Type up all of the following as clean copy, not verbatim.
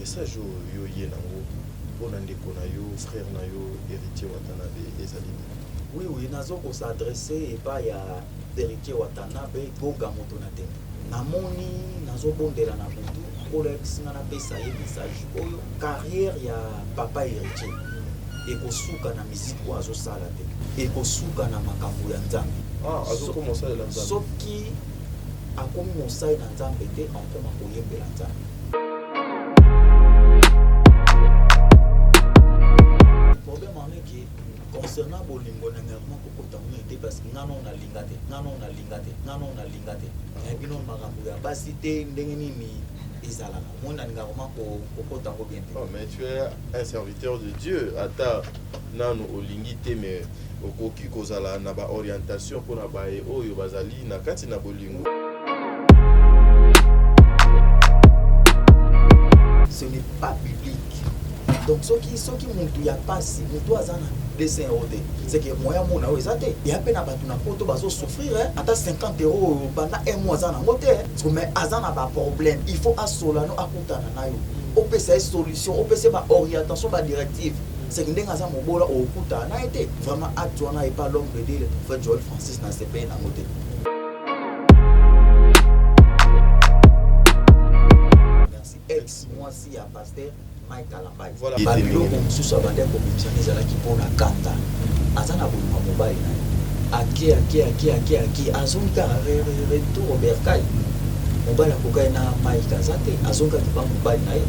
message yo ye nango pona ndeko na yo frère na yo héritier Watanabe ezali. Oui, nazo ko s'adresser et pas ya héritier Watanabe gonga moto na te. Namoni nazo bondela na mutu pour l'exinga na pesa ye message oyo carrière ya papa héritier ekosuka na musique azo sala te ekosuka na makambo ya nzambe. Azo commencer la nzambe. Soki akomi mosai na nzambe te akoma koyembela nzambe. Problème en est que concernant bolingo na ngarma kokota mu ete parce que ngano na lingate et bino makambo ya basi te ndenge nini ezala mona ngarma kokota ko bien te. Mais tu es un serviteur de Dieu ata nano olingi te mais okoki kozala na ba orientation pona ba oyo bazali na kati na bolingo. Ce n'est pas biblique. Donc ce qui montre y a pas si monto azana dessin rodé c'est que moya mona ezate ya pe na batu na poto bazo souffrir ata 50 € pendant un mois azana ngote mais azana ba problème il faut asolano akutana nayo opesa solution opesa ba orientation ba directive c'est que ndenga za mobola okuta na été vraiment actuellement et pas l'homme de Dieu le prophète Joël Francis na CP na ngote. Merci ex moi si à pasteur voilà. Baloko mususu abandi akomisana ezalaki mpona kanda aza na bolima mobali na ye aki azonga retour berkai mobali akokai na maika aza te azongaki ba mobali na ye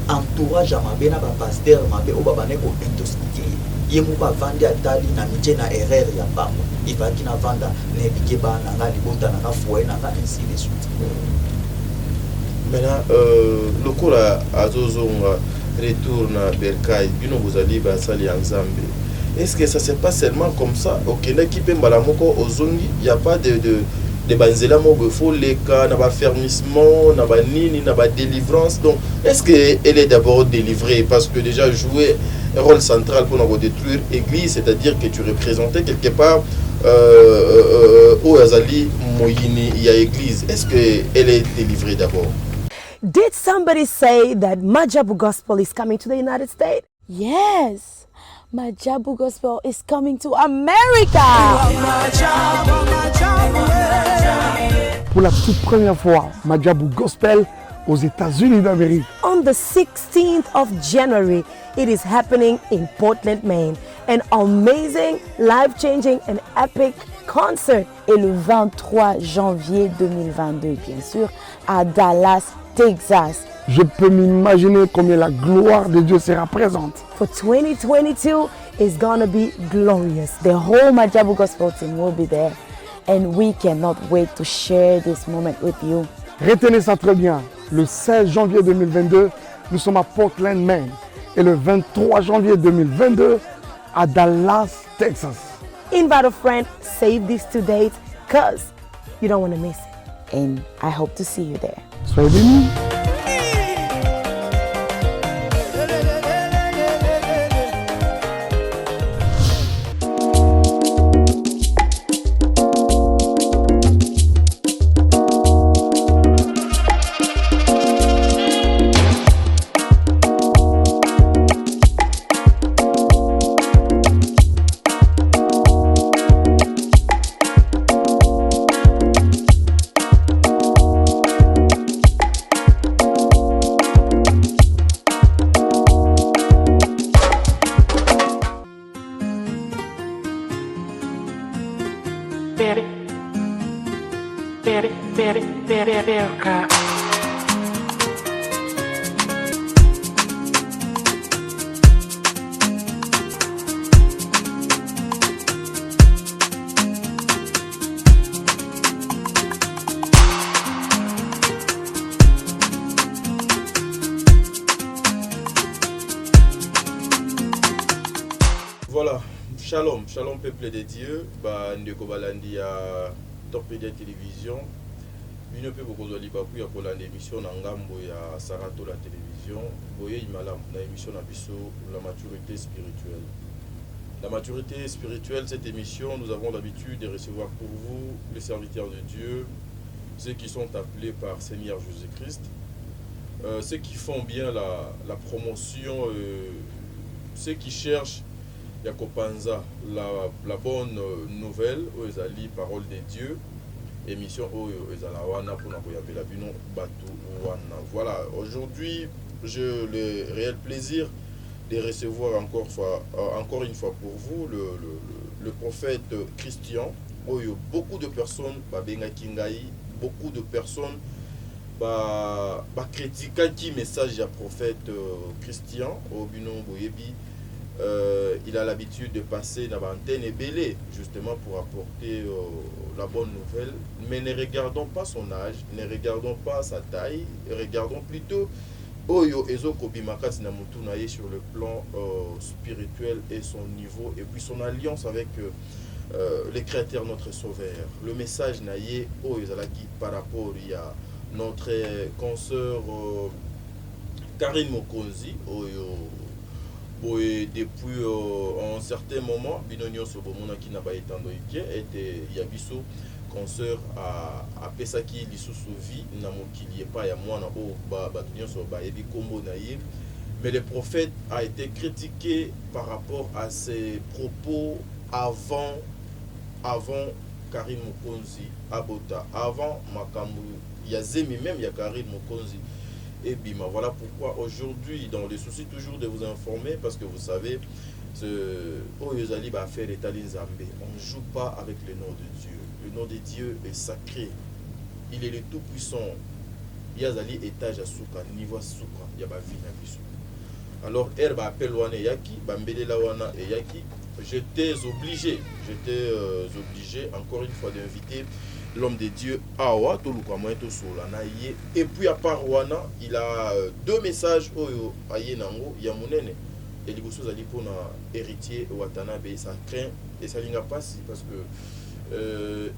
entourage ya mabe na bapaster mabe oyo babandi kointoxique ye moko avandi atali na mitie na erreur ya pamba ebaki na vanda na ebike bana nga libota na nga foye na nga ainsi de suite. Maintenant lokola azozonga retour na berkai bino bozali basali ya nzambe. Est-ce que ça se passe seulement comme ça okenda kipe mbala moko ozongi y a pas de banzela moko faut les cas na ba fermissement na ba nini na ba délivrance donc est-ce que elle est d'abord délivrée parce que déjà jouer un rôle central pour nous détruire l'église c'est-à-dire que tu représentais quelque part au azali moyini il y a église est-ce que elle est délivrée d'abord? Did somebody say that Majabu Gospel is coming to the United States? Yes, Majabu Gospel is coming to America. Pour la toute première fois, Majabu Gospel aux États-Unis d'Amérique. On the 16th of January, it is happening in Portland, Maine. An amazing, life-changing and epic concert. Et le 23 janvier 2022, bien sûr, à Dallas, Texas. Je peux m'imaginer combien la gloire de Dieu sera présente. For 2022, it's gonna be glorious. The whole Majabu Gospel team will be there. And we cannot wait to share this moment with you. Retenez ça très bien. Le 16 janvier 2022, nous sommes à Portland, Maine. Et le 23 janvier 2022, à Dallas, Texas. Invite a friend, save these two dates, cause you don't want to miss it. And I hope to see you there. Soyez bénis. Voilà, shalom peuple de Dieu, ndeko balandi ya Torpedia Télévision. Bino pe bokozali baku ya kolanda émission na ngambo ya Sarato la télévision, boye imalam na émission na biso la maturité spirituelle. La maturité spirituelle, cette émission, nous avons l'habitude de recevoir pour vous les serviteurs de Dieu, ceux qui sont appelés par Seigneur Jésus-Christ. ceux qui font bien la promotion, ceux qui cherchent Yakopanza, la bonne nouvelle, Oezali, parole de Dieu, émission Oezalawana pour Nakoyabela Bino Batu Wana. Voilà, aujourd'hui, j'ai le réel plaisir de recevoir encore une fois pour vous le prophète Christian. Oyo, beaucoup de personnes, Babenga Kingai, beaucoup de personnes critiquent qui message du prophète Christian Obino Boyebi. Il a l'habitude de passer dans l'antenne et belé justement pour apporter la bonne nouvelle, mais ne regardons pas son âge, ne regardons pas sa taille, regardons plutôt Oyo Ezoko Bimakati Namutunaye sur le plan spirituel et son niveau et puis son alliance avec le Créateur, notre Sauveur. Le message naïe Oyo Zalaki par rapport à notre consoeur Karine Mokonzi Oyo. Et depuis un certain moment, Binonio Sobomona qui n'a pas été endoïké, était Yabiso, consoeur à Pesaki, Lissoussouvi, Namokili, et pas à moi, mais le prophète a été critiqué par rapport à ses propos avant Karim Mokonzi, Abota, avant Makambu, Yazemi, même Yakarim Mokonzi. Et bima, voilà pourquoi aujourd'hui, dans le souci toujours de vous informer, parce que vous savez, Oyozali va faire l'état Zambé. On ne joue pas avec le nom de Dieu. Le nom de Dieu est sacré. Il est le tout-puissant. Yazali étage à Souka, niveau Souka, Yaba Vina Bisu. Alors, elle va appeler Wana Yaki, Bambele Lawana et Yaki. J'étais obligé, encore une fois, d'inviter l'homme de Dieu Awa et puis à part Wana il a deux messages Oyo Ayenango Yamunene et liboso zali pona héritier Watanabe ça craint et ça linga pas si parce que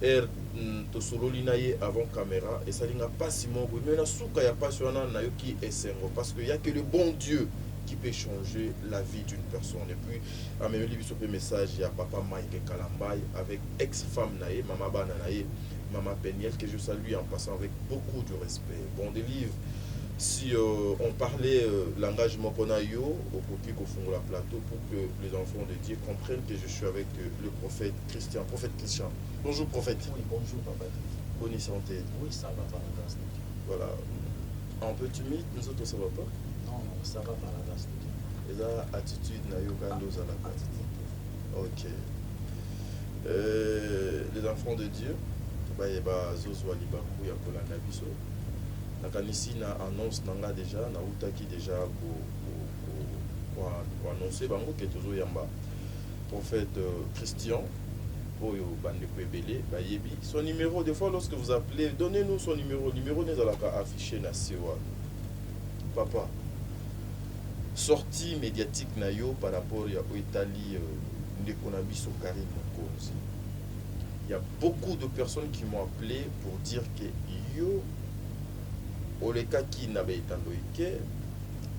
to solo linaye avant caméra et ça linga pas si mon mais na souka ya pas sur na yoki esengo parce que y a que le bon Dieu qui peut changer la vie d'une personne. Et puis, à même le message, il y a papa Mike Kalambay avec ex-femme naïe, maman Bananaïe, maman Peniel, que je salue en passant avec beaucoup de respect. Bon, des livres, si on parlait l'engagement qu'on a eu au copier qu'au fond de la plateau pour que les enfants de Dieu comprennent que je suis avec le prophète Christian. Prophète Christian. Bonjour, prophète. Oui, bonjour, papa. Bonne santé. Oui, ça va par la grâce de Dieu. Voilà. Un peu timide, nous autres, ça va pas? Non, ça va par la grâce de Dieu. Et là, attitude, attitude. Ok. Les enfants de Dieu, il y a Zozo Alibakou, il y a Kolanda Biso. Nakanisi na annonce nanga déjà, na utaki déjà pour annoncer bango que tozo yamba. Prophète Christian, Oyo Bandeko Ebele, Bayebi. Son numéro, des fois lorsque vous appelez, donnez-nous son numéro. Numéro n'est pas affiché na Sewa. Papa. Sortie médiatique nayo par rapport à Italie Ndekonabiso Karim Mokonzi. Il y a beaucoup de personnes qui m'ont appelé pour dire que yo Oleka qui n'avait été endoïké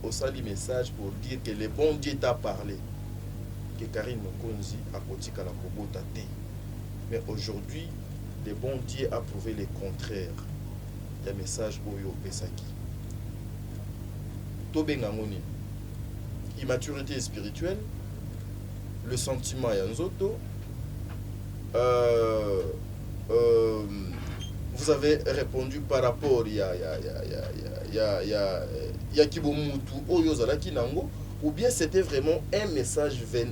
au sali message pour dire que le bon Dieu t'a parlé que Karim Mokonzi a kotika la kobota te. Mais aujourd'hui le bon Dieu a prouvé le contraire. Il y a un message Oyo Pesaki. Tobengangoni. Immaturité spirituelle, le sentiment Yanzoto, vous avez répondu par rapport ya Kibomutu Oyozalaki Nango, ou bien c'était vraiment un message vain,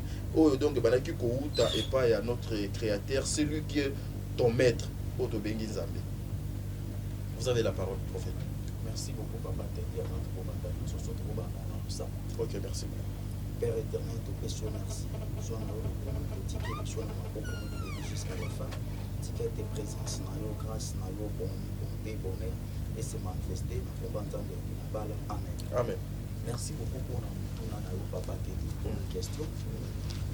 donc Banaki Kouta et pas à notre créateur, celui qui est ton maître, Otobengi Nzambe. Vous avez la parole, prophète. Merci beaucoup, papa. Ok, merci. Père éternel, tout peut son merci. Sois jusqu'à la fin. Tika tes présences, grâce, bonté, bonheur, et se manifester dans le Amen. Amen. Merci beaucoup pour notre papa Teddy pour une question.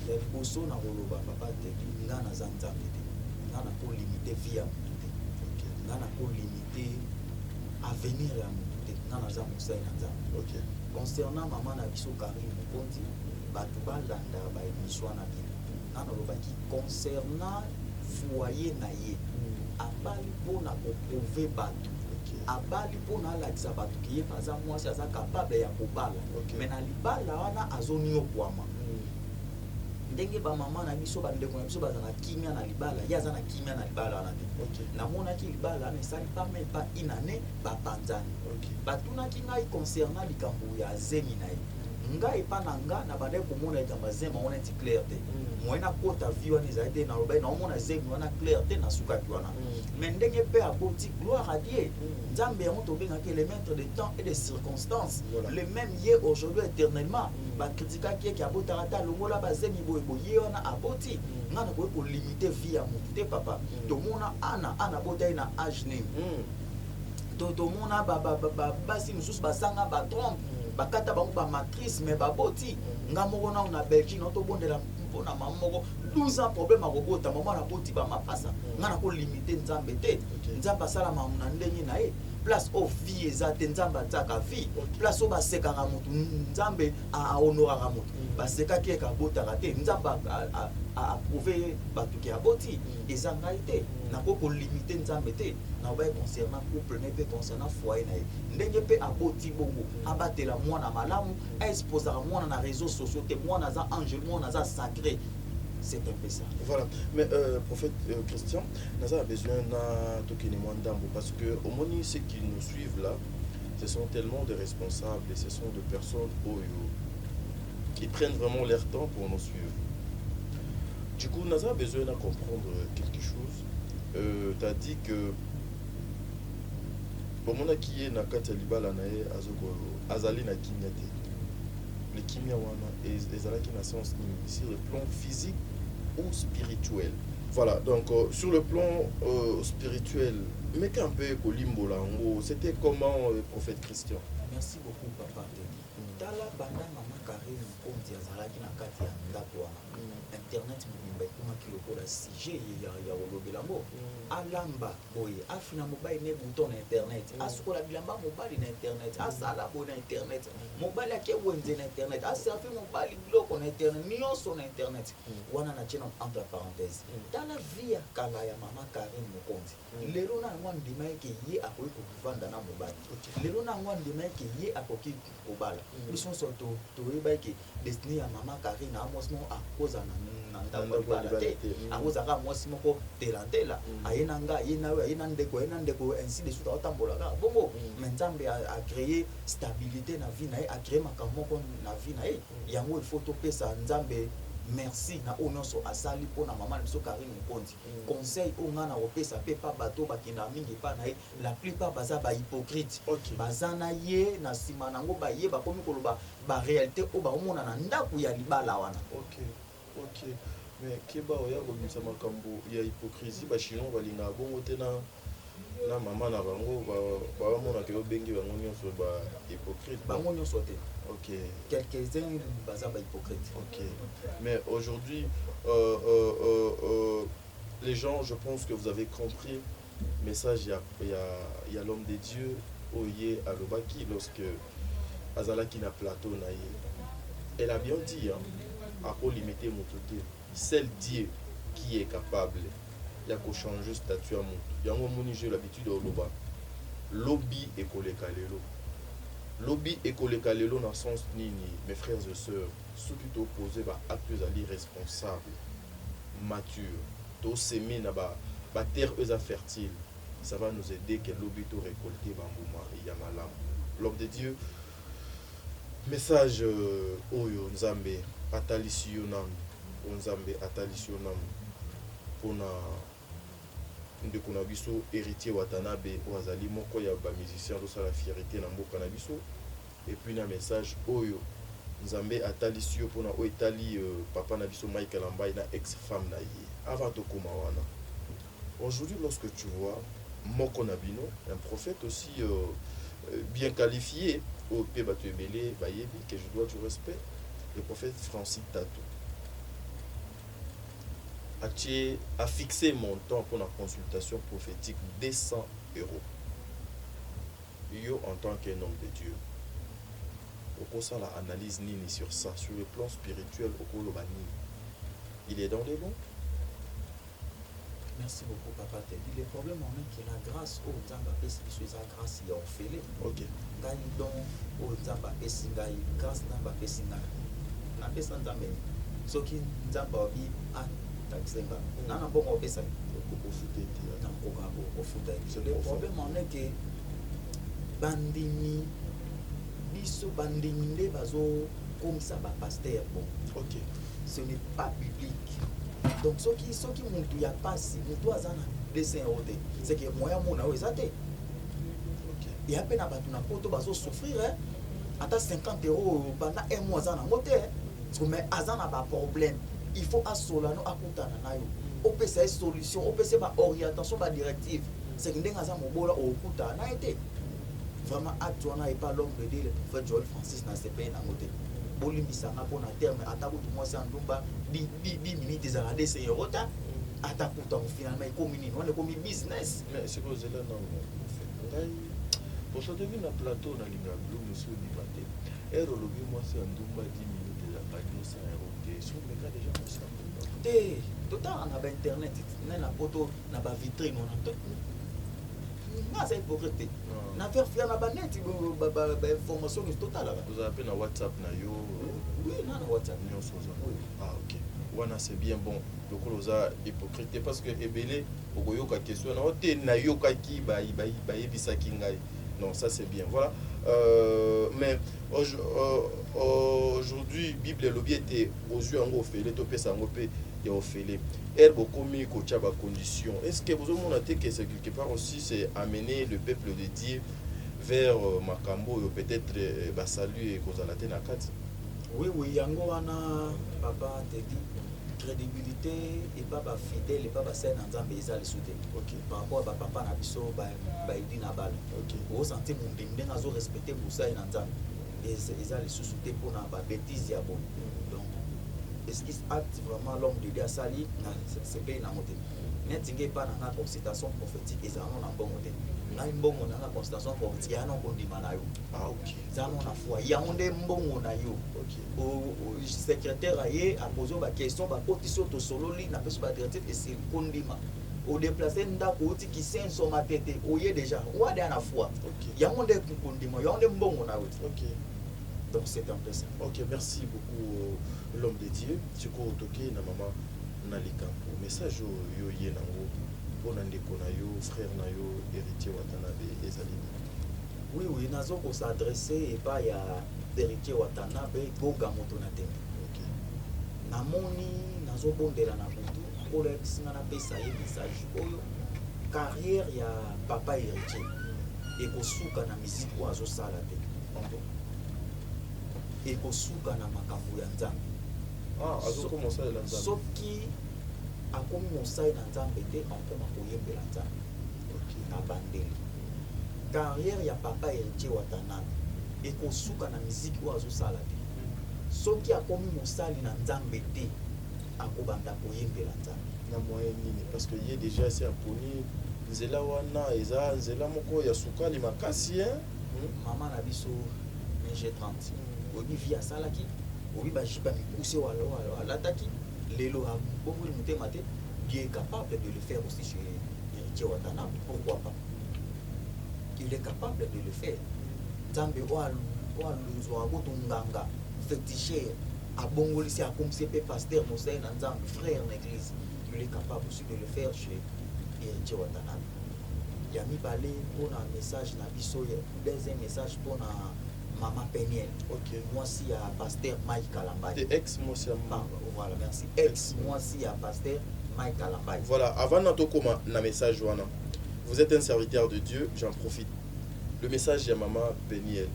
Il y a beaucoup de papa Teddy, ngana zanzamede, ngana pour limiter vie à tout, ngana pour limiter avenir à tout, ngana zamusa et ok. Concernant maman Nabiso Karim Mokonzi, Batouba Landa, Baïmiswana Binou, Nanolobaki, concernant foyer naïe, à Bali pour prouver Batou, abali mpona alakisa bato ke ye aza mwasi aza capable ya kobala me na libala wana azoniokwama ndenge bamama na biso bandeko na biso baza na kimia na libala ye aza na kimia na libala wana te namonaki libala wana esali pa me pa inane bapanzani batunaki ngai concernant likambo ya zemi na ye ngai epa na nga na bandeki komona likambo ya zemi wana eti clair te moye nakota vi wana ezali te nalobai naomona zemi wana clair te nasukaki wana me ndenge mpe aboti gloire à Dieu nzambe yango tobengaki le maître de temps et de circonstances le même ye aujourd'hui éternellement bakritikaki eke abotaka te alongola bazemi boyeboye wana aboti nga nakoki kolimite vie ya motu te papa tomona ana abota ye na age nini tomona basi mosusu basanga batrompe bakata bango bamatrice me baboti nga moko nao na Belgique nao tobondela mpona mama moko 12 ans problème akobota mama naboti bamapasa nga nakolimite nzambe te nzambe asalama na ndenge na ye place o vie eza te nzambe atiaka vie place o basekaka motu nzambe ahonoraka motu basekaki eka abotaka te nzambe aprouve bato ke aboti eza ngai te nakoki kolimite nzambe te naobai concernant couple ne mpe concernant foyer na ye ndenge mpe aboti bongo abatela mwana malamu aexposaka mwana na réseaux sociaux te mwana aza angele mwana aza sacré. C'est un peu ça. Voilà. Mais prophète Christian, nous avons besoin d'un parce que au moins ceux qui nous suivent là, ce sont tellement de responsables et ce sont de personnes qui prennent vraiment leur temps pour nous suivre. Du coup, nous avons besoin de comprendre quelque chose. Tu as dit que au moment qui est na kataliba la nae azali na kimia le kimia wana ezalaki na sens sur le plan physique ou spirituel. Voilà, donc sur le plan spirituel, mais qu'un peu Kolimbo Lango, c'était comment prophète Christian? Merci beaucoup papa. Tala banda mama Karine Konti azalaki na kati ya ndako wana. Internet mobimba kuma kilokola sujet ya olobelango. Alamba boye afina mobile ne bouton na internet. Asukola bilamba mobile na internet. Asala bo na internet. Mobile ake wenze na internet. Aservi mobile bloko na internet. Nyonso na internet. Wana na chena entre parenthèses. Tala via kala ya mama Karine Konti. Lelo na ngwa ndima yake ye akoki kuvanda na mobile. Lelo na ngwa ndima yake ye akoki kobala. Ils sont surtout que destiné à maman Karine à moi à cause à cause à moi si mon telantela ayenanga yenawe ayenandeko yenandeko ainsi de suite autambola bongo mentambe a créer stabilité na vie na a créer makamoko na vie na yango il faut topé ça nzambe. Merci na onyoso asali pona mama biso Karine Konti conseil o ngana opesa pe pa bato bakina mingi pa na la plupart baza ba hypocrite bazana ye na sima nango ba ye ba komi koloba ba réalité o ba omona na ndaku ya libala wana. OK mais keba oya ko bisa makambo ya hypocrisie ba chino balinga bongo te na mama na bango ba mona ke obengi bango nyonso ba hypocrite bango nyonso te. OK. Quelques-uns bazar hypocrite. OK. Mais aujourd'hui, les gens, je pense que vous avez compris le message. Il y a l'homme de Dieu, Oye Alobaki, lorsque Azalaki na plateau naïe. Elle a bien dit, à quoi limiter mon tout. Seul Dieu qui est capable, il y a qu'à changer statut à mon. Il y a un moment où j'ai l'habitude de Oloba. Lobby et Kolekalelo. Lobby et Kolekalelo dans le sens nini, mes frères et sœurs, ceux qui sont opposés à actes responsable, mature, tout s'aimer na ba terre fertile, ça va nous aider que lobby to récolter bambouma et yamalam. L'homme de Dieu, message oyo nzambe atalisionam, nzambe atalisionam pour na ndeko na biso héritier watanabe oazali moko ya ba musicien do la fierté na mboka na biso et puis na message oyo nzambe atalisio pona o etali papa na biso Michael Ambai na ex-femme na ye avant to koma wana. Aujourd'hui lorsque tu vois moko na bino un prophète aussi bien qualifié au pe bato ebele bayebi que je dois du respect, le prophète Francis Tatou a fixé mon temps pour la consultation prophétique 200 €. Yo en tant qu'un homme de Dieu, au cours ça la analyse nini sur ça, sur le plan spirituel au cours il est dans les bons. Merci beaucoup, papa. Le problème, on est que la grâce au Nzamba pesi biso eza grâce ya ofele. Ok. Ngai don au Nzamba pesi ngai grâce Nzamba pesi ngai. Na pesa Nzambe. Soki Nzamba obi taxenga. Na na bongo pesa. Kofuta te. Na koka kofuta. Le problème on est que bandimi biso bandimi nde bazo komisa ba pasteur bon. Ok. Ce n'est pas biblique. Donc ce qui monte ya passe mutu azana dessin erote c'est que moya mona o ezate Ok. et à peine abatu na poto bazo souffrir ata 50 € pendant un mois azana mote mais azana ba problème il faut asolano akutana nayo opesa solution opesa ba orientation ba directive c'est que ndenga za mobola okuta na été vraiment actuellement et pas l'homme de Dieu le prophète Joël Francis na CP na mote bolimbisanga mpona terme ata kutu mwasi ya ndumba 10 minutes ezala dese eurota ata kutu yango finalement ekomi nini wana ekomi business. Mais c'est cause là non ngai pour ça devine na plateau na linga blue monsieur bima te ero lobi mwasi ya ndumba 10 minutes ezala 200 € te so meka déjà mwasi ya ndumba te totala na ba internet na poto na ba vitrine on a tout nga za hypocrite na faire fier na ba net ba information totale vous avez na WhatsApp na yo oui na WhatsApp nyonso za ah ok wana c'est bien bon lokolo oza hypocrite parce que ebele okoyoka question na ote na yokaki bayebisaki ngai non ça c'est bien voilà mais aujourd'hui Bible elobi ete ozwi yango ofele topesa yango mpe ya ofele herbe okomi kotia bacondition est-ce que bozomona te que c'est quelque part aussi c'est amener le peuple de Dieu vers makambo oyo peut-être basalu ekozala te na kati. Oui, yango wana papa te dit crédibilité et pas fidèle et pas scène en Nzambe eza le soute. OK. Par rapport à papa na biso ba idi na bala. OK. Au sentir mon ndenge nazo respecter pour ça en Nzambe. Et eza le soute pour na ba bêtise ya bon. Donc est-ce qu'il acte vraiment l'homme de Dieu sali na c'est pas na moté. Netinge pas na consultation prophétique eza non na bon moté. Na mbongo na consultation prophétique ya non kondima na yo. Ah OK. Ça non na foi. Ya onde mbongo na yo. OK. Au secrétaire aye a posé ba question ba position to solo li na peso ba directive et c'est kondima. Au déplacer ndako oti ki sen so ma tete oye déjà. Wa de na foi. OK. Ya onde kondima, ya onde mbongo na yo. OK. Donc c'est un peu ça. OK, merci beaucoup l'homme de Dieu. Tiko toke na mama na likampo. Message yo ye nango pona ndeko na yo, frère na yo, héritier Watanabe ezali. Oui, nazo ko s'adresser et pas ya héritier Watanabe goga moto na tembe. OK. Namoni nazo bondela na butu ola singa na pesa ye message oyo carrière ya papa héritier ekosuka na musique oyo azosala te. Ekosuka na makambo ya Nzambe. Ah, azokomosa la Nzambe. Soki akomi mosali na Nzambe te akoma koyembela Nzambe. OK. Na bandeli. Carrière ya papa héritier Watanabe ekosuka na musique oyo azosala te. Soki akomi mosali na Nzambe te akobanda koyembela Nzambe. Na moyen nini parce que yé déjà c'est apponi nzela wana eza nzela moko ya sukali makasi hein. Mama na biso G30. Obi via salaki, obi ba jiba mikuse wala alataki, lelo a beaucoup de mutema te, Dieu est capable de le faire aussi chez héritier Watanabe, pourquoi pas? Il est capable de le faire. Nzambe wa luzo agoto nganga, féticheur, abongolisi akomse pe pasteur Mosai na Nzambe, frère na église, il est capable aussi de le faire chez héritier Watanabe. Yami balé pour un message na biso, deuxième message pour na Maman Peniel. OK. Moi aussi à pasteur Mike Kalambay. De ex Mosia. Voilà, merci. Ex moi aussi à pasteur Mike Kalambay. Voilà, avant natokoma na message wana. Vous êtes un serviteur de Dieu, j'en profite. Le message ya Maman Peniel.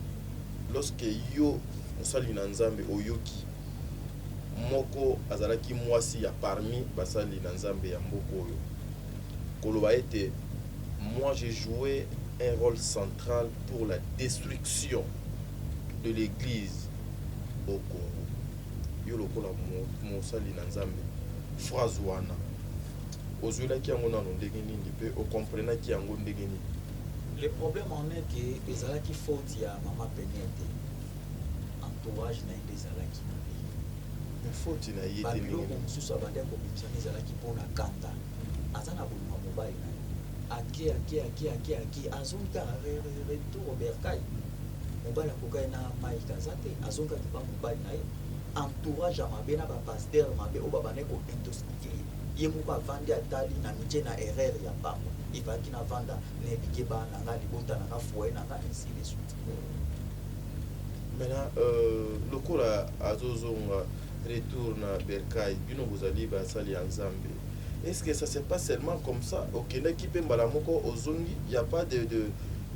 Lorsque yo musali na Nzambe oyoki moko azalaki mwasi ya parmi basali na Nzambe ya mboko oyo. Koloba ete moi j'ai joué un rôle central pour la destruction de l'église au Congo. Yo lokola mosali na Nzambe phrase wana ozwelaki yango nano ndenge nini mpe okomprenaki yango ndenge nini? Le problème en est que ezalaki faute ya Maman Peniel te. Entourage na ye ezalaki mais faute na ye te biloko mosusu abandi akobimisa ezalaki mpona kanda azana bolima mobile na aki azonga retour berkai mobile akokai na mai kazate azonga kipa mobile na ye entourage ya mabe na bapaster mabe oyo babane kointoxifier ye moko avandi atali na mitie na erreur ya pamba evaki na vanda na ebike bana nanga libota nanga foye nanga ainsi de suite. Maintenant lokola azozonga retour na berkai bino bozali basali ya nzambe, est-ce que ça c'est pas seulement comme ça okendaki mpe mbala moko ozongi y a pas de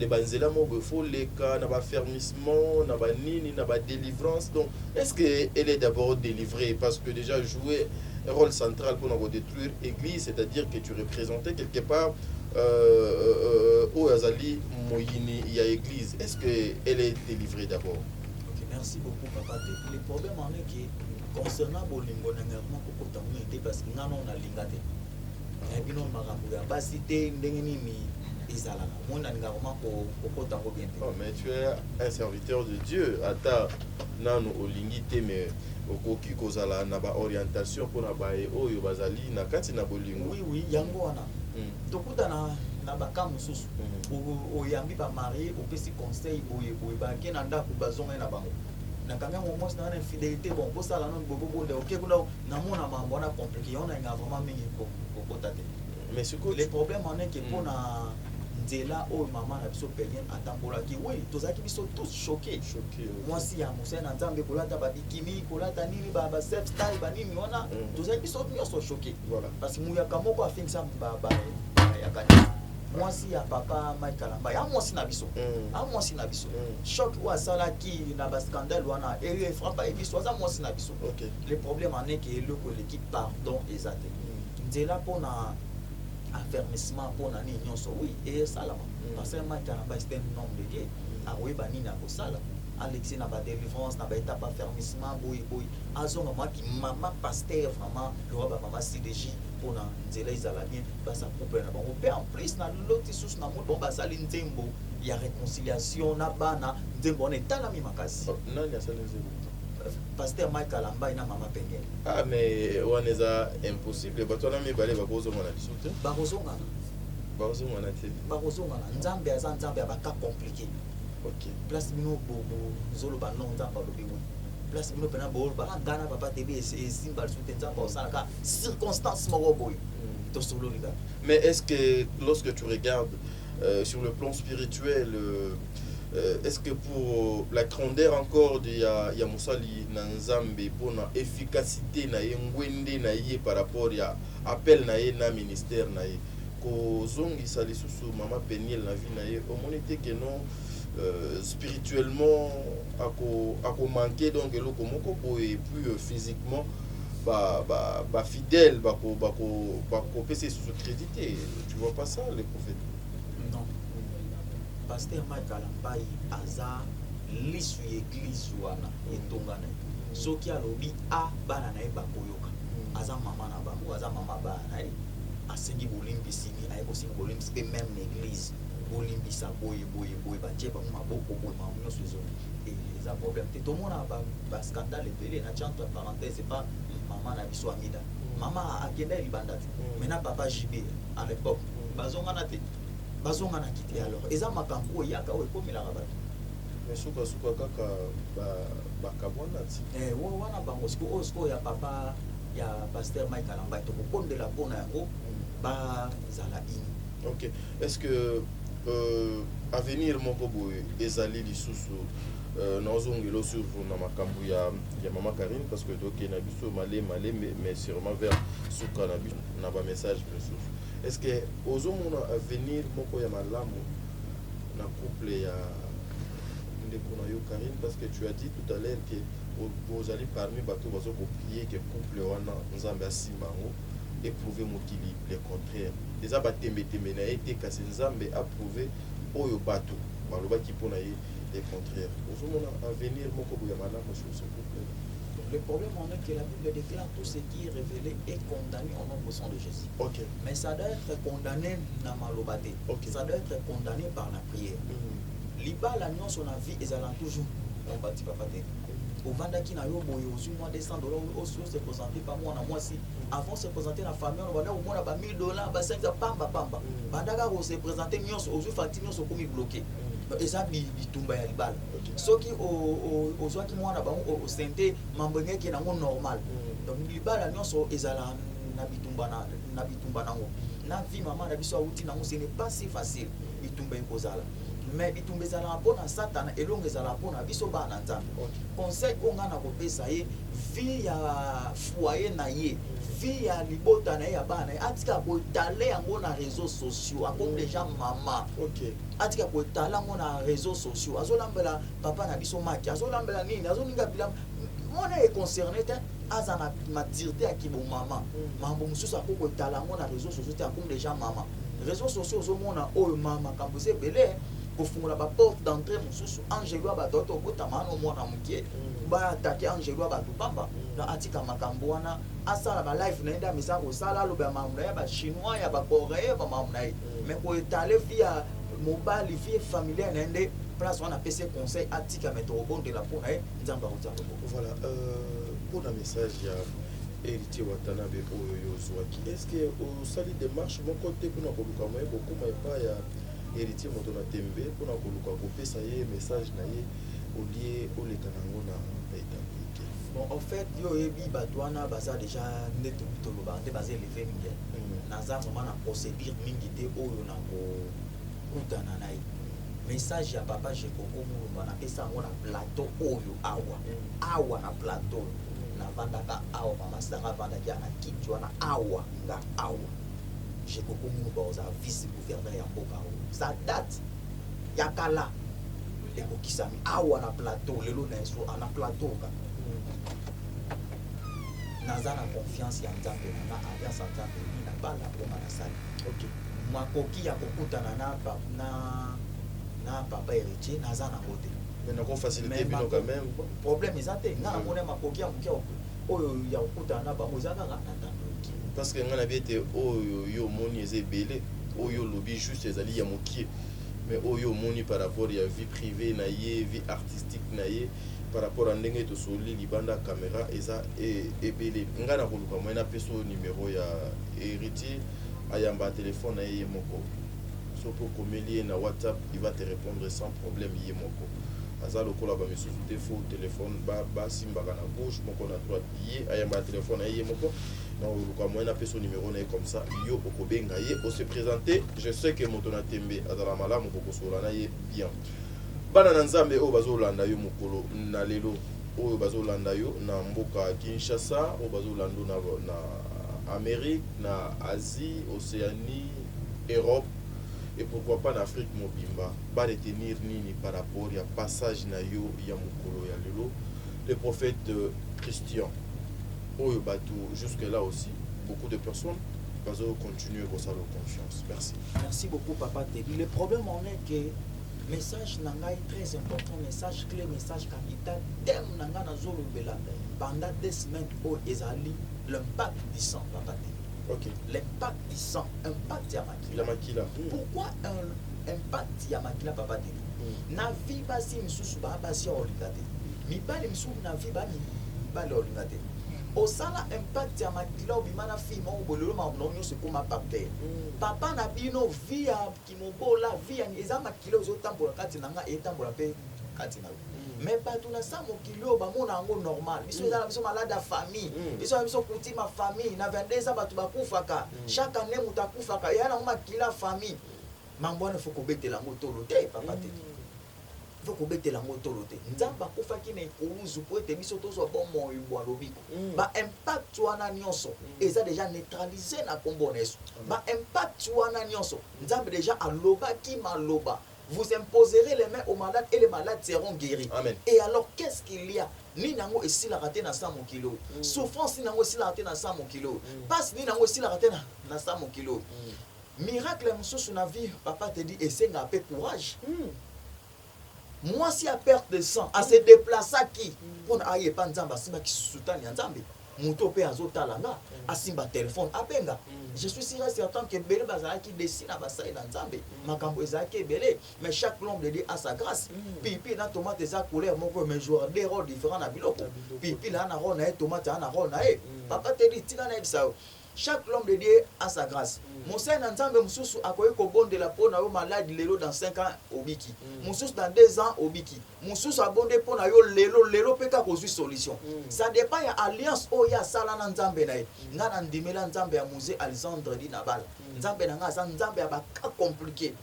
banzela moko faut les cas na fermissement na nini na délivrance, donc est-ce que elle est d'abord délivrée parce que déjà jouer un rôle central pour nous détruire l'église, c'est-à-dire que tu représentais quelque part au Azali Moyini il y a église, est-ce que elle est délivrée d'abord? Ok, merci beaucoup papa. Le problème en est que concernant bolingo na ngama ko kotamete parce que ngano na lingate et bino makambo ya basité ndenge nini ezala na mona ngama ko kotango bien. Oh mais tu es un serviteur de Dieu, ata nano olingite mais okoki kozala na ba orientation pour na ba oyo bazali na kati na bolingo. Oui yango wana tokuta na baka mosusu oyambi ba marié opesi conseil boye ba ke na ndako bazonga na bango na kanga mo mos na infidélité bon pour ça là non bobo bonde OK kuna na mona mambo na compliqué on a vraiment mingi ko kotate mais ce que le problème en est que pour na nzela o maman na biso payen atambola ki oui tozaki biso tous choqués moi si ya musa na nzambe kolata ba bikini kolata nini ba self style ba nini ona tozaki biso nyonso choqués voilà parce que muya kamoko afingisa ba ya kanisa moi si ya papa Mike Kalamba ya moi si na biso moi si na biso choc ou asala ki na ba scandale wana et frappa et biso za moi si na biso. OK, le problème en est que le collectif pardon ezate nzela pona affermissement pona ni nyonso oui et salama parce que Mike Kalamba c'est un nom de Dieu a oui bani na ko sala Alexis na ba délivrance na ba étape affermissement boy azonga moi qui maman pasteur vraiment le roi maman CDJ pona nzela izala bien basa couple na bango pe en plus na loti sous na mo bon basali nzembo ya réconciliation na bana nzembo on est talami makasi nani asali nzembo pasteur Mike Kalamba na mama Pengel. Ah mais waneza impossible batona mibale bakozonga na biso te bakozonga na te bakozonga na nzambe aza nzambe abaka compliqué. OK, place bino zolo ba non nzambe alobi oui place bino pena bol ba ngana papa tebe et simba soute nzambe osala circonstance moko boy to solo liga. mais est-ce que lorsque tu regardes sur le plan spirituel est-ce que pour la grandeur encore de ya musali na nzambe pour na efficacité na ngwende na ye par rapport ya appel na ye na ministère na ye ko zongi sali susu mama Peniel na vie na ye au monité que non spirituellement ako manquer donc eloko moko boye puis physiquement ba fidèle bako pese sous crédité, tu vois pas ça le prophète? Non, pasteur Mike Kalamba aza lisu église wana etongana soki alobi a bana na e bakoyoka aza mama na bango aza mama bana asengi bolimbisi ni aye kosengi bolimbisi pe même l'église bolimbisa boye batie bango maboko boye mamu nyonso ezongi eza problème te tomona ba scandale ebele na chanto parenthèse pas mama na biso Amida mama akenda libanda te maintenant papa JB à l'époque bazongana te bazongana kite alors eza makambo yaka o ekomelaka bato mais suka kaka bakabwana ti wana bango siko ya papa ya pasteur Mike Kalamba to kokondela pona yango bazala ini. OK, est-ce que avenir moko boye ezali lisusu nazongelo sur na makambo ya mama Karine parce que donc na biso malé mais sûrement vers suka na biso na ba message lisusu, est-ce que ozomona avenir moko ya malamu na couple ya ndeko na yo Karine, parce que tu as dit tout à l'heure que vous allez parmi bato bazo ko prier que couple wana nzambe asimango éprouver mokili le contraire déjà batembe na été kasi nzambe approuver oyo bato baloba ki pona ye le contraire ozomona avenir moko ya malamu sur ce couple. Le problème en est que la Bible déclare tout ce qui est révélé est condamné au nom puissant de Jésus. OK, mais ça doit être condamné na malobate. OK, ça doit être condamné par la prière. Libala nyonso na vie ezala toujours on bâti papa te au vendaki na yo boye au moins $200 aussi se présenter par moi na moi si avant se présenter la famille on va au moins ba $1000 ba 500 pamba bandaka ko se présenter nyonso au facture nyonso komi bloqué et ça bitumba ya libala soki au zwaki mwana bango au sente mambenge ki nango normal donc libala nyonso ezala na bitumba nango na vie maman na biso auti nango ce n'est pas si facile bitumba ekozala mais bitumba ezala mpona satana elongo ezala mpona biso bana nzambe conseil onga na kopesa ye vie ya foyer na ye vie ya libota na ye ya bana atika kotale yango na réseaux sociaux akomi déjà mama atika kotala yango na réseaux sociaux azolambela papa na biso maki azolambela nini azoninga bila mona est concerné te aza na maturité ya kibo mama mambo mosusu akokotala yango na réseaux sociaux te akomi déjà mama réseaux sociaux ozomona oyo mama makambo eza ebele kofungola ba porte d'entrée mosusu angelo bato okotama no mwana mokie baattake angelo bato pamba na atika makambo wana asala ba live na enda misa kosala aloba mambo na ye ba chinois ya ba coréen ba mambo na ye mais koetale via mobile vie familiale na ende place wana pese conseil atika mettre au bon de la pona ye nzamba otako voilà pour un message ya héritier Watanabe oyo zwaki est-ce que au sali démarche mon côté kuna koluka moye beaucoup mais pas ya héritier moto na tembe pona koluka kopesa ye message na ye olie oleka nango na état bon en fait yo yebi batwana baza déjà neto toloba nde baza élevé mingi naza vraiment na procédure mingi te oyo na ko kutana na ye message ya papa Jekoko Mulumba na pesa ngo na plateau oyo awa na plateau na vandaka awa mama sanga vandaki na kitwa na awa nga awa Jekoko Mulumba oza vice gouverneur ya mboka sa date ya kala ekokisami awa na plateau lelo na eso na plateau ka naza na confiance ya nzambe na alliance nzambe na bala koma na sali makoki ya kokutana na papa héritier naza na côté mais na ko faciliter bino quand même problème ezate nga na mona makoki ya mukia oyo ya kokutana na bango ezaka na parce que ngana biete oyo yo moni ezebele oyo lobi juste ezali ya mokie mais oyo moni par rapport ya vie privée na ye vie artistique na ye par rapport à ndenge to soli libanda caméra eza ebele ngana koluka moyena peso numéro ya héritier ayamba téléphone na ye moko so pour communiquer na WhatsApp il va te répondre sans problème ye moko aza lokola ba misusu te faux téléphone ba simbaka na gauche moko na droite ye ayamba téléphone na ye moko na koluka moyena peso numéro na ye comme ça yo okobenga ye o se présenter je sais que moto na tembe azala malamu kokosola na ye bien bana na nzambe oyo bazolanda yo mokolo na lelo oyo bazolanda yo na mboka Kinshasa oyo bazolanda na Amérique na Asie Océanie Europe et pourquoi pas en Afrique mobimba ba retenir nini par rapport ya passage na yo ya mokolo ya lelo le prophète Christian oyo bato jusque là aussi beaucoup de personnes bazo continuer ko sa confiance merci beaucoup papa Tebi le problème en est que message nanga est très important message clé message capital thème nanga na zolo bela pendant 2 semaines au ezali l'impact du sang papa Tebi l'impact du sang impact ya makila pourquoi un impact ya makila papa Tebi na vie basi misusu ba basi olingate mibale misusu na vie ba mibale olingate osala impact ya makila obimana fille mo bolelo ma non se kuma parter papa na bino via kimobola via eza makila ozotambola kati nanga etambola pe kati na mais pas tout na sa mokilo ba mona ngo normal biso eza biso malade famille biso kuti ma famille na 22 ans batu bakufaka chaque année mutakufaka ya na makila famille mambwana foko betela motolo te papa te foko betela motolo te nzamba kufaki na ikuzu po ete biso tozo bomo ibwa lobiko ba impact wana nyonso eza déjà neutralisé na kombo neso ba impact wana nyonso nzamba déjà aloba ki maloba vous imposerez les mains aux malades et les malades seront guéris. Amen. Et alors qu'est-ce qu'il y a? Ni nango esi la raté na 100 kilo. Souffrance ni nango esi la raté na 100 kilo. Passe ni nango esi la raté na 100 kilo. Miracle moussou na vie, papa te dit essaie n'a pas courage. Moi si à perte de sang, à se déplacer qui pour aille pas nzamba sima ki soutane nzambe. moto pe azotala nga asimba téléphone abenga je suis sûr et certain que belé bazalaki dessine basali na nzambe makambo ezalaki ebele mais chaque l'homme de Dieu a sa grâce pipi na tomate eza couleur moko mais joueur des rôles différents na biloko pipi la na rôle na tomate na rôle na papa te dit tina na ebisa chaque l'homme de Dieu a sa grâce. Monseigneur Nzambe Moussous a koye kobonde la peau na yo malade lelo dans 5 ans obiki. Moussous dans 2 ans obiki. Moussous a bondé peau na yo lelo peka kozu solution. Ça dépend ya alliance o ya sala na Nzambe na ye. Nga na ndimela Nzambe ya musée Alexandre di Nabal. Nzambe na nga za Nzambe ya ba ka compliqué.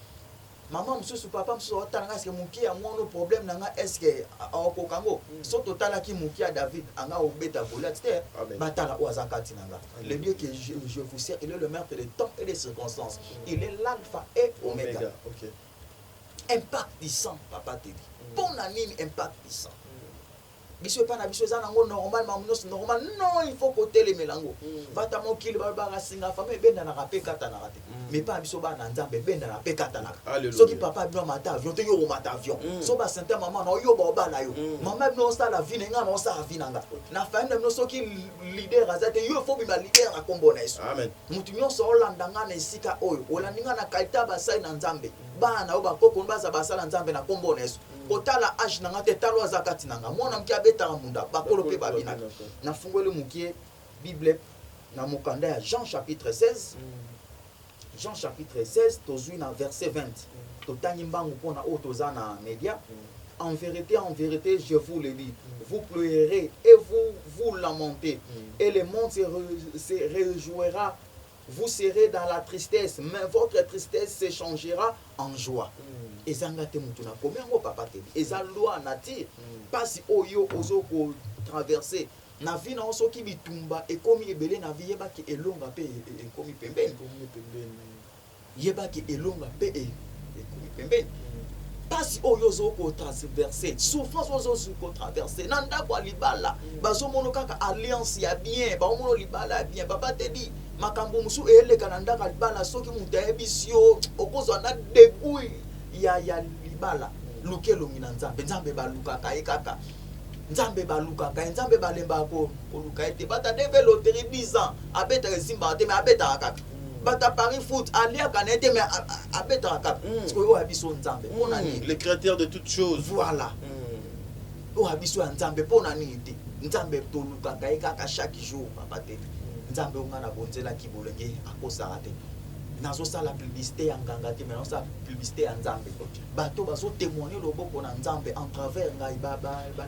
Maman Moussous papa Moussous otanga est-ce que muki a mon problème na nga est-ce que au Congo so total ki muki a David anga obeta Goliath batala o azakati nanga. Le Dieu que je vous sers, il est le maître des temps et des circonstances. Il est l'alpha et oméga. Okay. Impact puissant, papa te dit. Bon anime, impact puissant. Biso pas na biso za nango normal normal non il faut côté les mélango bata mo kili ba singa femme benda na rapé kata na raté mais pas biso ba na nzambe benda na pe kata na so ki papa bino mata avion te yo mata avion so ba sente maman na yo ba na yo maman bino sa la vie nga na sa la vie nanga na fa bino so ki leader azate yo faut bima leader a kombo na yesu amen mutu nyonso olanda nga na esika oyo olandinga na kalita ba sai na nzambe bana o ba koko baza basala nzambe na kombo na yesu kotala age nanga te talo azakati nanga mwana mki abeta munda bakolo pe babinaka na fungole mukie bible na mokanda ya Jean chapitre 16 Jean chapitre 16 tozui na verset 20 totangi mbangu pona o toza na média en vérité je vous le dis vous pleurerez et vous lamentez et le monde se réjouira. Vous serez dans la tristesse, mais votre tristesse s'échangera en joie. Ezanga te mutuna combien ngo papa te dit. Eza loi nature. Pas si oyo ozo ko traverser. Na vie na oso ki bitumba e komi ebele na vie yeba ki elonga pe e komi pembeni. Yeba ki elonga pe e komi pembeni. Pas si oyo ozo ko traverser. Souffrance ozo ko traverser. Nanda kwa libala. Bazo mono kaka alliance ya bien. Ba mono libala bien. Papa te dit makambo musu eleka na ndaka libala soki muta ebisio okozwa na debui ya libala luke longi na nzambe baluka kai kaka nzambe baluka kai nzambe balemba ko luka ete bata deve loterie 10 ans abeta zimba te me abeta kaka bata Paris foot alia kanete me abeta kaka ko abiso nzambe pona ni le créateur de toutes choses voilà o abiso nzambe pona ni te nzambe to luka kai kaka chaque jour papa te nzambe ongana bonzela ki bolenge akosala te nazo sala publicité ya nganga te mais nazo sala publicité ya nzambe bato bazo témoigner loboko na nzambe en travers ngai ba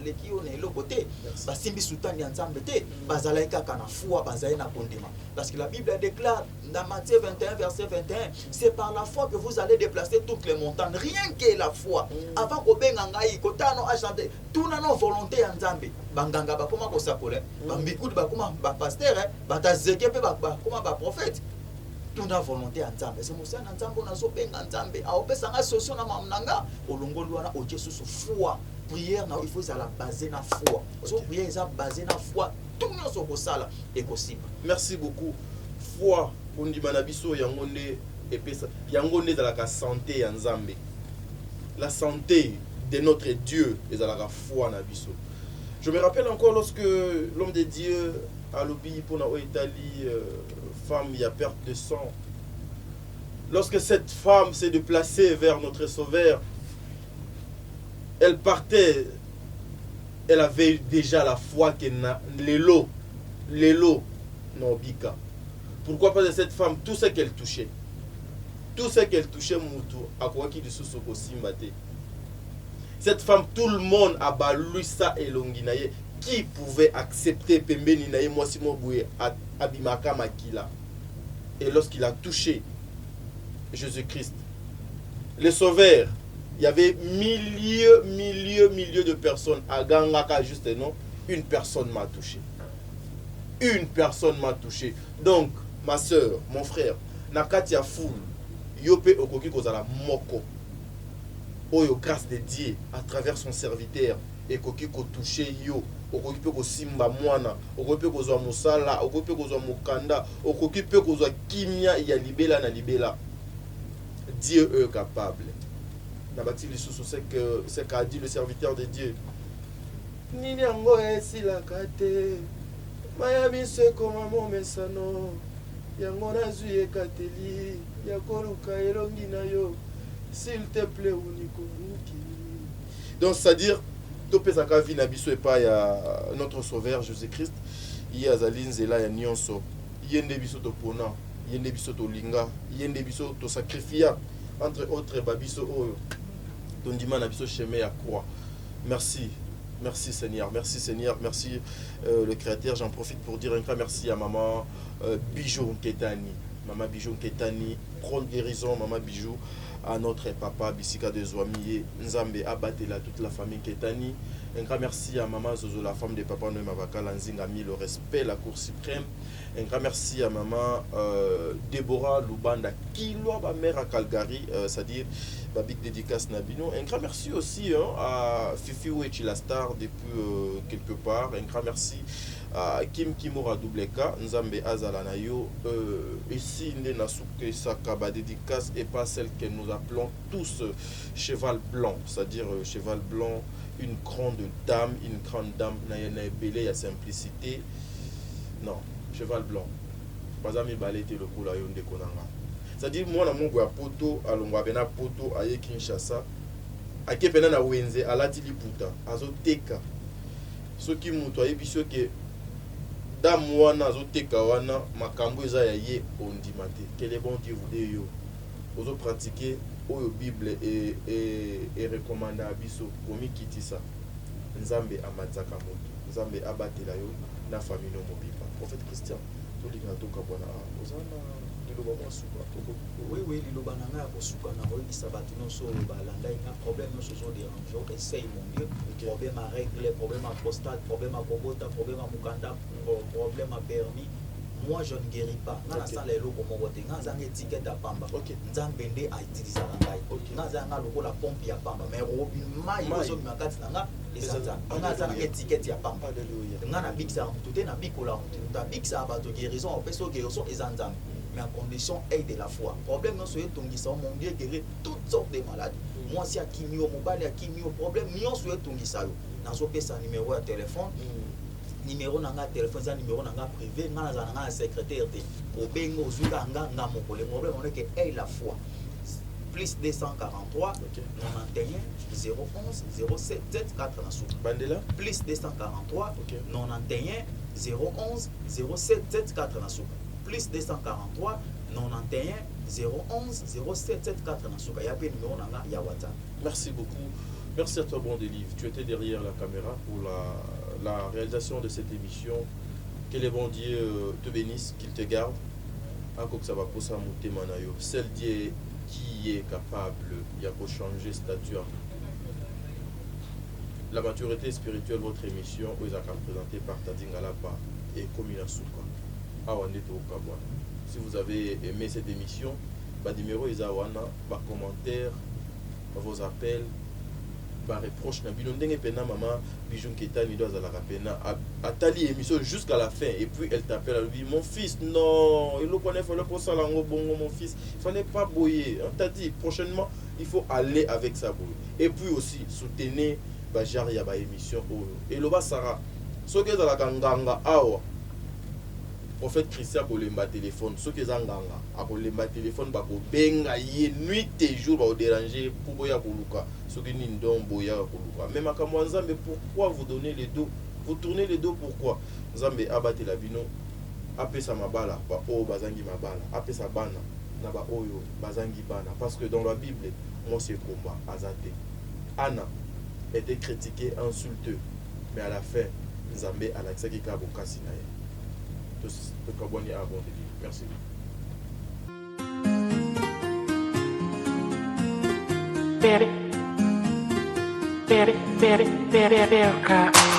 leki yo na eloko te basimbi sultani ya nzambe te bazala kaka na foi bazala na kondima parce que la Bible déclare dans Matthieu 21 verset 21 c'est par la foi que vous allez déplacer toutes les montagnes rien que la foi avant ko benga ngai kotano agente tout na no volonté ya nzambe banganga bakoma kosakole bambikudu bakoma ba pasteur batazeke pe bakoma ba prophète tout na volonté ya nzambe c'est mosa na nzambe na zo benga nzambe aopesa nga solution na mamnanga olongoli wana otie susu foi prière na il faut ça la baser na foi so prière eza basé na foi tout nyonso kosala ekosiba. Merci beaucoup. Foi ondima na biso yango nde epesa yango nde ezalaka santé ya nzambe. La santé de notre Dieu ezalaka foi na biso. Je me rappelle encore lorsque l'homme de Dieu a lobby pour na Italie femme, il y a perte de sang. Lorsque cette femme s'est déplacée vers notre Sauveur, elle partait, elle avait déjà la foi qu'elle n'a l'élo nobika. Pourquoi pas de cette femme, tout ce qu'elle touchait, Moutou, à quoi qui de sous-soko simbate. Cette femme, tout le monde a balu ça et longinaye. Qui pouvait accepter Pembeni naye Mwasimo Boué Abimaka Makila? Et lorsqu'il a touché Jésus-Christ, le Sauveur, il y avait milliers de personnes à Gangaka, juste non, une personne m'a touché. Une personne m'a touché. Donc, ma soeur, mon frère, Nakatia Foul, Yope Okoki Kozala Moko, Oyo grâce de Dieu, à travers son serviteur, et Koki ko touché Yo. Okoki pe ko simba mwana, okoki pe ko zwa musala, okoki pe ko zwa mukanda, okoki pe ko zwa kimia ya libela na libela. Dieu est capable. Nabati lisusu c'est qu'a dit le serviteur de Dieu. Nini yango esi la kate. maya biso koma momesano yango nazwi ekateli ya koluka elongi na yo s'il te plaît unikonduki. Donc c'est-à-dire topesaka vi na biso epai ya notre sauveur Jésus-Christ ye azali nzela ya nyonso ye nde biso topona ye nde biso tolinga ye nde biso tosakrifia entre autres babiso oyo tondima na biso chemin ya croix. Merci. Merci Seigneur, merci le Créateur. J'en profite pour dire un grand merci à maman Bijou Nketani. Maman Bijou Nketani, prône guérison, maman Bijou, à notre papa Bissika de Zouamiye, Nzambe Abatela, toute la famille Nketani. Un grand merci à maman Zozo, la femme de papa Noé Mabaka, Lanzing a mis le respect, la Cour suprême. Un grand merci à maman Déborah Lubanda, qui loin ma mère à Calgary, c'est-à-dire Babik dédicace Nabino. Un grand merci aussi à Fifi Ouechi la star depuis quelque part. Un grand merci à Kim Kimura Doubleka, Nzambe Azalanayo. Ici, Ndenasuke Sakaba dédicace et pas celle que nous appelons tous cheval blanc, c'est-à-dire cheval blanc, une grande dame, Nayana Belé, à simplicité. Non, cheval blanc. Pas ami balete le coup là, yonde konanga. C'est-à-dire, moi, na mongo ya poto, alongwa bena poto, aye Kinshasa, ake pena na wenze, alati liputa, azo teka. Ce qui muto aye biso ke, dame wana, azo teka wana, makambo eza ya ye ondimate. Que les bons Dieu vous yo. Ozo pratiquer, oyo Bible et recommanda abiso, komi kitisa. Nzambe amatzaka moto. Nzambe abatela yo, na famille no mobipa. Prophète Christian, tout le monde toka bona, ozana. Oui, liloba nanga kosuka na oyi sabatu no so balanda ina problème no so dérange essaye mon Dieu problème à régler problème à prostate problème à kobota problème à mukanda problème à permis moi je ne guéris pas na sa lelo ko mobote nga zanga étiquette à pamba nzambe nde a utiliser ngai nga zanga lokola pompe ya pamba mais robi mai so makati nanga ezanza nga zanga étiquette ya pamba nga na biksa mutu te na bikola mutu ta biksa ba to guérison en peso guérison ezanza mais en condition aide de la foi. Problème non soit tongisa mon Dieu guérir toutes sortes de maladies. Moi si à kimio mobile à kimio problème non soit tongisa yo. Nazo pesa numéro de téléphone. Numéro nanga téléphone ça numéro nanga privé nga na nanga secrétaire te. Obengo ozuka nga moko le problème on est que aide la foi. Plus 243 91 011 07 74 na souka. Bandela plus 243 91 011 07 74 na souka. Plus 243 91 011 0774 na suka ya pe numéro nanga ya WhatsApp. Merci beaucoup. Merci à toi bon des livres. Tu étais derrière la caméra pour la réalisation de cette émission. Que les bons dieux te bénissent, qu'ils te gardent. Encore que ça va pour ça monter manayo. Celle Dieu qui est capable il y a pour changer statut. La maturité spirituelle, votre émission, vous a présentée par Tadingalapa et Komina Souka. Si vous avez aimé cette émission, numéro Isawana, commentaire, vos appels, reproche na bino ndenge pena maman Bijou Nketani doit à la rapena atali émission jusqu'à la fin et puis elle t'appelle à lui mon fils non il le connaît fallait pour ça lango bongo mon fils il fallait pas boyer on t'a dit prochainement il faut aller avec sa boue et puis aussi soutenir genre ya ba émission et le bas Sarah ce que dans la ganganga awa prophète Christian kolemba téléphone ceux qui zanganga akolemba téléphone ba ko benga ye nuit et jour ba déranger pour boya koluka ceux qui n'indon boya koluka même akamwa Nzambe pourquoi vous donnez les dos vous tournez les dos pourquoi Nzambe abate la bino apesa mabala ba o bazangi mabala apesa bana na ba oyo bazangi bana parce que dans la Bible moi c'est combat azate Anna était critiqué insulteux mais à la fin Nzambe alaxaki ka bokasi na ye. Merci. Very, very, very, very, very,